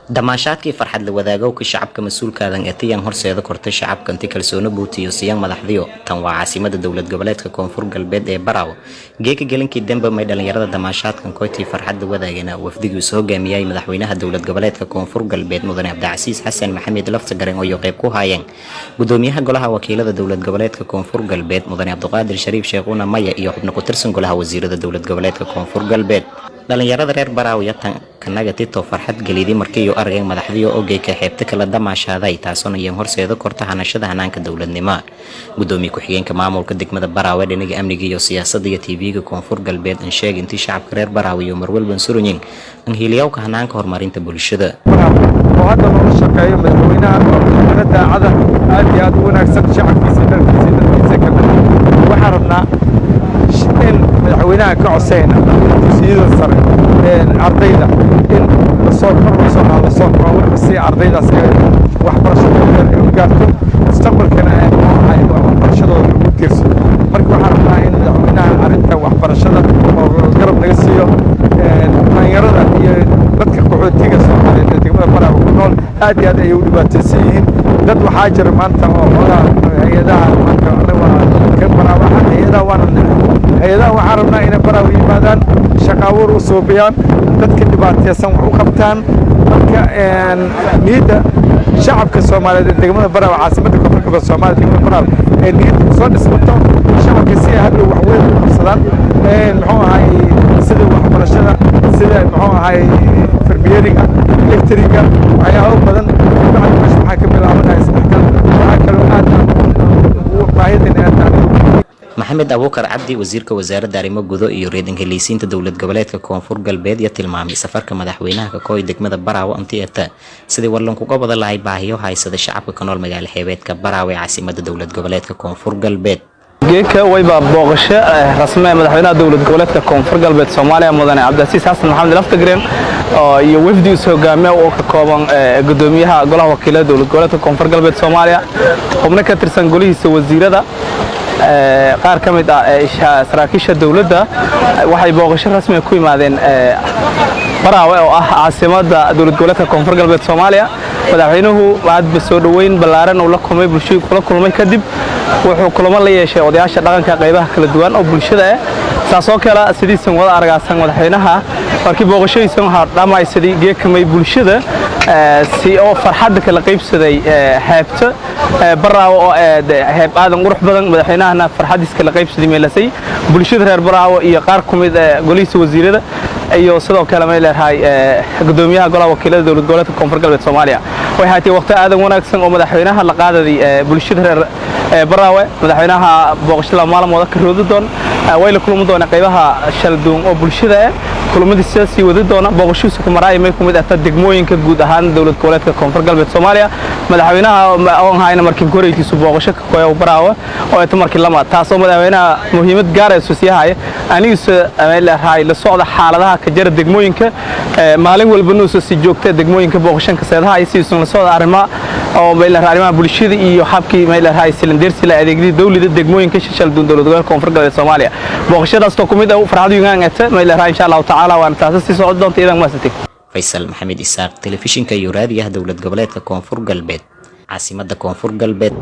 damaashaadkii farxad la wadaagowka shacabka mas'uulkaadan ee tiyan horseeda kortay shacabka intii kalsooni buutiyo siyaan madaxdiyo tan waa caasimada dowlad goboleedka koonfur galbeed ee Baraawo geeka gelinkii dambe may dhalinyarada damaashaadkan koyti farxad la wadaagana wafdigii soo hogaamiyay madaxweynaha dowlad goboleedka koonfur galbeed mudane Cabdicasiis Xasan Maxamed Laftagareen oo qayb ku haayeen gudoomiyaha golaha wakiilada dowlad goboleedka koonfur galbeed mudane Cabdiqaadir Shariif Sheekhuuna Maya iyo xubno ku tirsan golaha wasiirada dowlad goboleedka koonfur galbeed dhalinyarada reer Baraawo yatan kanaga tito farxad galidi markii uu aragay madaxdiyo oo geeka xeebta kala damaashaaday taasoo ay horseedo korta hanashada hanaanka dowladnimo gudoomiye ku xigeenka maamulka degmada Baraawo dhinaca amniga iyo siyaasadda iyo TV-ga koonfur galbeed in sheeg intii shacabka reer Baraawo iyo marwal bansurunin in hiliyowka hanaanka horumarinta bulshada oo hadda loo shaqeeyo madaxweynaha oo daacada aad iyo aad u wanaagsan shacabkiisa dadkiisa kale waxaan rabnaa in madaxweynaha ka codsayna dugsiyada sare ardayda in lasoo koro si ardaydaas waxbarashadooda ay u gaarto mustaqbalkana ay waxbarashadooda ugu tiirso marka waxaan rabnaa in madaxweynaha arrinta waxbarashada oo garab naga siiyo dhalinyarada iyo dadka qaxootiga Soomaaliyeed ee degmada Baraawo ku nool aad iyo aad ay u dhibaataysan yihiin dad waxaa jira maanta oo hay'adaha maanta ka Baraawo hay'adaha waxaan rabnaa inay Baraawo yimaadaan shaqo abuur u suubiyaan dadka dhibaataysan wax u qabtaan marka niyadda shacabka Soomaaliyeed ee degmada Baraawo caasimada koonfurta Soomaaliya degmada Baraawo ee niyadda soo dhismato shacabka si ay wax weyn u qabsadaan muxuu ahay sida waxbarashada sida muxuu ahay farmiyeriga elektriga waxyaabo badan waxaa ka bilaabanaya isdhexgal waxaa kaloo aad baahidan aad maxamed abuukar cabdi wasiirka wasaaradda arrimo gudo iyo reedanka liisiinta dowlad goboleedka koonfur galbeed ya tilmaamay safarka madaxweynaha ka kooy degmada Baraawo antiyeeta sidii warlan ku qabada lahay baahiyo haysada shacabka ka nool magaalo xeebeedka Baraawo ee caasimada dowlad goboleedka koonfur galbeed geeka wayba booqasho rasmi madaxweynaha dowlad goboleedka koonfur galbeed Soomaaliya mudane Cabdicasiis Xasan Maxamed Laftagareen iyo wafdi soo hogaamiya oo ka kooban gudoomiyaha golaha wakiilada dowlad goboleedka koonfur galbeed Soomaaliya xubno ka tirsan golihiisa wasiirada qaar ka mid ah saraakiisha dawladda waxay booqasho rasmi ku yimaadeen Baraawo oo ah caasimada dowlad goboleedka koonfur galbeed Soomaaliya madaxweynuhu aad soo dhaweyn balaaran oo la kulmay bulshada kula kulmay kadib wuxuu kulamo la yeeshay odayaasha dhaqanka qaybaha kala duwan oo bulshada ah taasoo kala sidiisan wada aragsan madaxweynaha markii booqashadiisa waxa dhamaysadii geekamay bulshada si oo farxad kala qaybsaday xeebta Baraawo oo heeb aadan qurux badan madaxweynahana farxadiis kala qaybsaday meelasay bulshada reer Baraawo iyo qaar kumid golihiisa wasiirada iyo sidoo kale ma leeyahay gudoomiyaha golaha wakiilada dowlad goboleedka koonfur galbeed Soomaaliya way haatay waqti aadan wanaagsan oo madaxweynaha la qaadaday bulshada reer Baraawo madaxweynaha booqashada maalmood ka roodi doon way la kulmo doona qaybaha shalduun oo bulshada kulmadiisa si wada doona booqashiisa ku maray may kumid ah degmooyinka guud ahaan dowlad goboleedka koonfur galbeed Soomaaliya madaxweynaha oo hayna markii goreeytiisu booqasho ka kooyo Baraawo oo ay markii lama taasoo madaxweynaha muhiimad gaar ah soo siyahay aniga leeyahay la socda xaaladaha ka jira degmooyinka maalin walba noo soo joogta degmooyinka booqashanka seedaha ay siiso la socda arrimaha bulshada iyo habkii ma leeyahay silindeersi la adeegdi dawladda degmooyinka shalduun dowlad goboleedka koonfur galbeed Soomaaliya booqashadaas oo kumid ah farxad yuugaangata ma leeyahay insha Allah ta'ala waan taasasi soo doonta idan maasati Faisal Maxamed Isaaq telefishinka iyo raadiyaha dowlad goboleedka koonfur galbeed caasimada koonfur galbeed